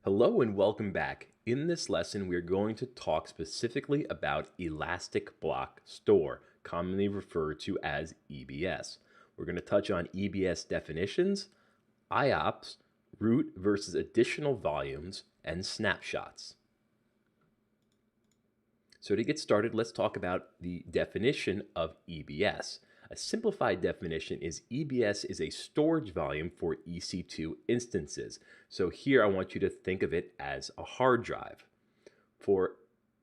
Hello and welcome back. In this lesson, we are going to talk specifically about Elastic Block Store, commonly referred to as EBS. We're going to touch on EBS definitions, IOPS, root versus additional volumes, and snapshots. So to get started, let's talk about the definition of EBS. A simplified definition is EBS is a storage volume for EC2 instances. So here I want you to think of it as a hard drive. For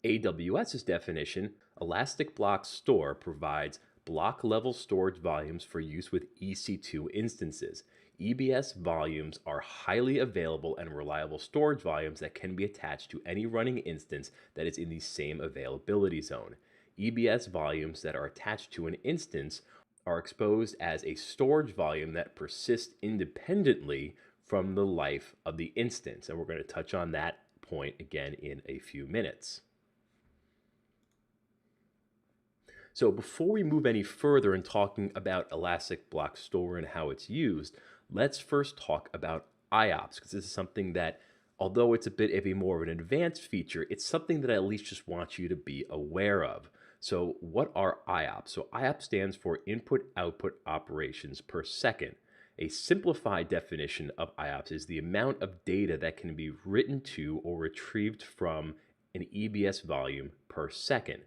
AWS's definition, Elastic Block Store provides block-level storage volumes for use with EC2 instances. EBS volumes are highly available and reliable storage volumes that can be attached to any running instance that is in the same availability zone. EBS volumes that are attached to an instance are exposed as a storage volume that persists independently from the life of the instance. And we're going to touch on that point again in a few minutes. So before we move any further in talking about Elastic Block Store and how it's used, let's first talk about IOPS, because this is something that, although it's a bit of a more of an advanced feature, it's something that I at least just want you to be aware of. So what are IOPS? So IOPS stands for Input-Output Operations per Second. A simplified definition of IOPS is the amount of data that can be written to or retrieved from an EBS volume per second.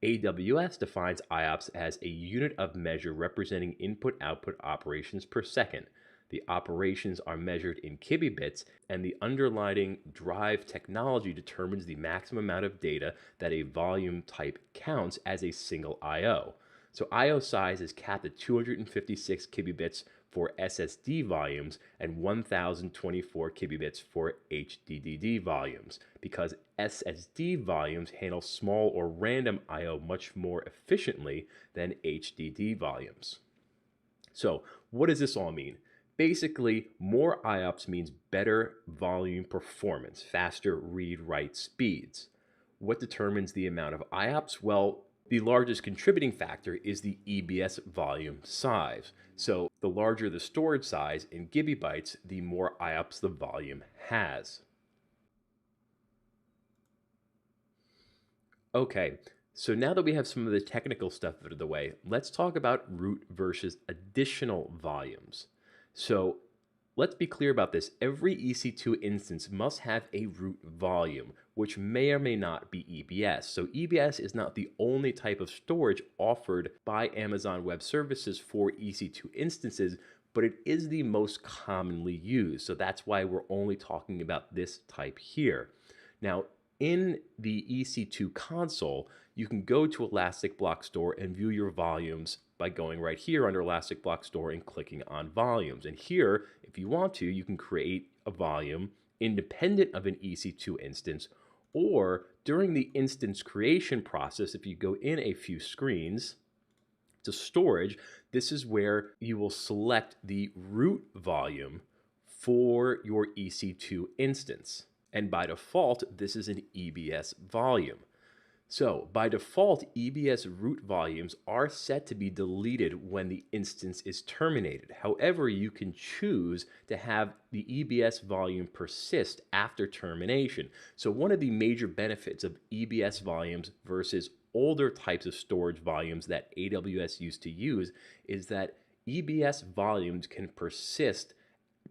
AWS defines IOPS as a unit of measure representing input-output operations per second. The operations are measured in kbps, and the underlying drive technology determines the maximum amount of data that a volume type counts as a single I/O. So I/O size is capped at 256 kbps for SSD volumes and 1024 kbps for HDD volumes, because SSD volumes handle small or random I/O much more efficiently than HDD volumes. So what does this all mean? Basically, more IOPS means better volume performance, faster read-write speeds. What determines the amount of IOPS? Well, the largest contributing factor is the EBS volume size. So the larger the storage size in gigabytes, the more IOPS the volume has. Okay, so now that we have some of the technical stuff out of the way, let's talk about root versus additional volumes. So let's be clear about this. Every EC2 instance must have a root volume, which may or may not be EBS. So EBS is not the only type of storage offered by Amazon Web Services for EC2 instances, but it is the most commonly used. So that's why we're only talking about this type here. Now, in the EC2 console, you can go to Elastic Block Store and view your volumes by going right here under Elastic Block Store and clicking on volumes. And here, if you want to, you can create a volume independent of an EC2 instance, or during the instance creation process, if you go in a few screens to storage, this is where you will select the root volume for your EC2 instance. And by default, this is an EBS volume. So by default, EBS root volumes are set to be deleted when the instance is terminated. However, you can choose to have the EBS volume persist after termination. So one of the major benefits of EBS volumes versus older types of storage volumes that AWS used to use is that EBS volumes can persist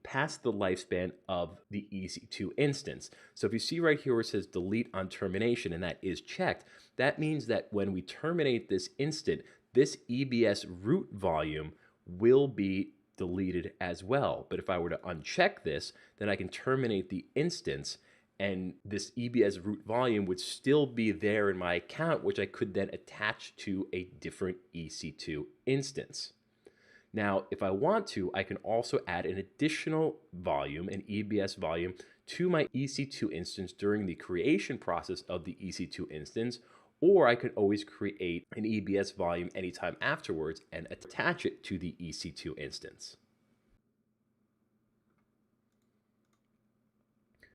past the lifespan of the EC2 instance. So if you see right here where it says delete on termination and that is checked, that means that when we terminate this instant, this EBS root volume will be deleted as well. But if I were to uncheck this, then I can terminate the instance and this EBS root volume would still be there in my account, which I could then attach to a different EC2 instance. Now, if I want to, I can also add an additional volume, an EBS volume, to my EC2 instance during the creation process of the EC2 instance, or I could always create an EBS volume anytime afterwards and attach it to the EC2 instance.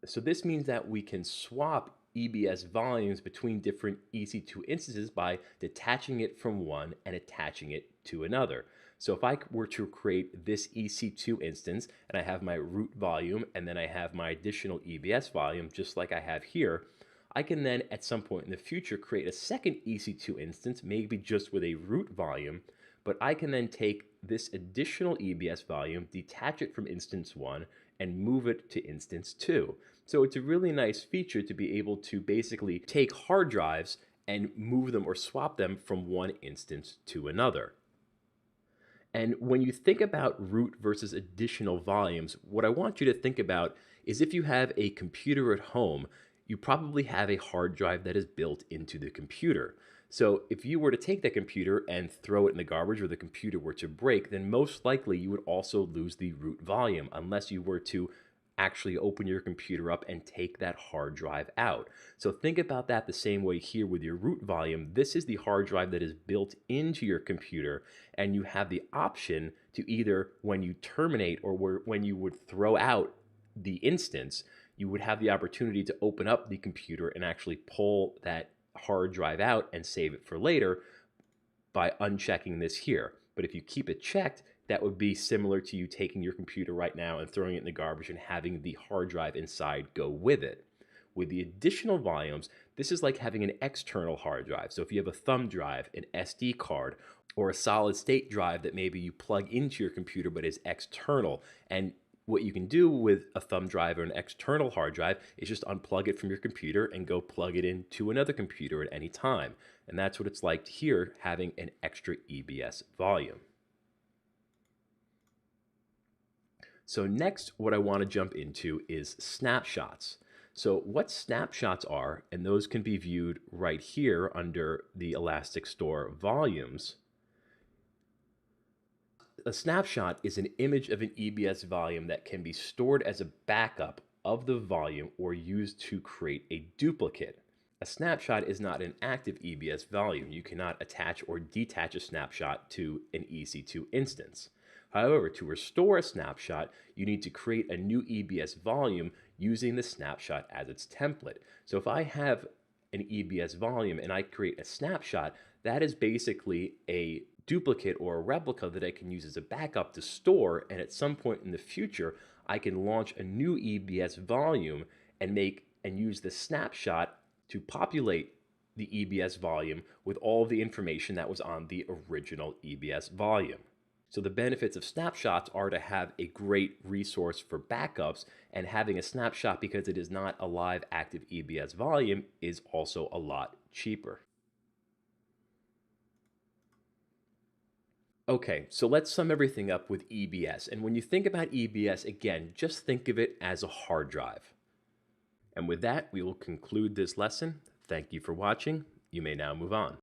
So this means that we can swap EBS volumes between different EC2 instances by detaching it from one and attaching it to another. So if I were to create this EC2 instance and I have my root volume and then I have my additional EBS volume, just like I have here, I can then at some point in the future create a second EC2 instance, maybe just with a root volume, but I can then take this additional EBS volume, detach it from instance 1, and move it to instance 2. So it's a really nice feature to be able to basically take hard drives and move them or swap them from one instance to another. And when you think about root versus additional volumes, what I want you to think about is if you have a computer at home, you probably have a hard drive that is built into the computer. So if you were to take that computer and throw it in the garbage or the computer were to break, then most likely you would also lose the root volume unless you were to actually open your computer up and take that hard drive out. So think about that the same way here with your root volume. This is the hard drive that is built into your computer, and you have the option to either, when you terminate or when you would throw out the instance, you would have the opportunity to open up the computer and actually pull that hard drive out and save it for later by unchecking this here. But if you keep it checked, that would be similar to you taking your computer right now and throwing it in the garbage and having the hard drive inside go with it. With the additional volumes, this is like having an external hard drive. So if you have a thumb drive, an SD card, or a solid state drive that maybe you plug into your computer but is external, and what you can do with a thumb drive or an external hard drive is just unplug it from your computer and go plug it into another computer at any time. And that's what it's like here, having an extra EBS volume. So next, what I want to jump into is snapshots. So what snapshots are, and those can be viewed right here under the Elastic Store volumes. A snapshot is an image of an EBS volume that can be stored as a backup of the volume or used to create a duplicate. A snapshot is not an active EBS volume. You cannot attach or detach a snapshot to an EC2 instance. However, to restore a snapshot, you need to create a new EBS volume using the snapshot as its template. So if I have an EBS volume and I create a snapshot, that is basically a duplicate or a replica that I can use as a backup to store, and at some point in the future I can launch a new EBS volume and use the snapshot to populate the EBS volume with all of the information that was on the original EBS volume. So the benefits of snapshots are to have a great resource for backups, and having a snapshot, because it is not a live active EBS volume, is also a lot cheaper. Okay, so let's sum everything up with EBS. And when you think about EBS, again, just think of it as a hard drive. And with that, we will conclude this lesson. Thank you for watching. You may now move on.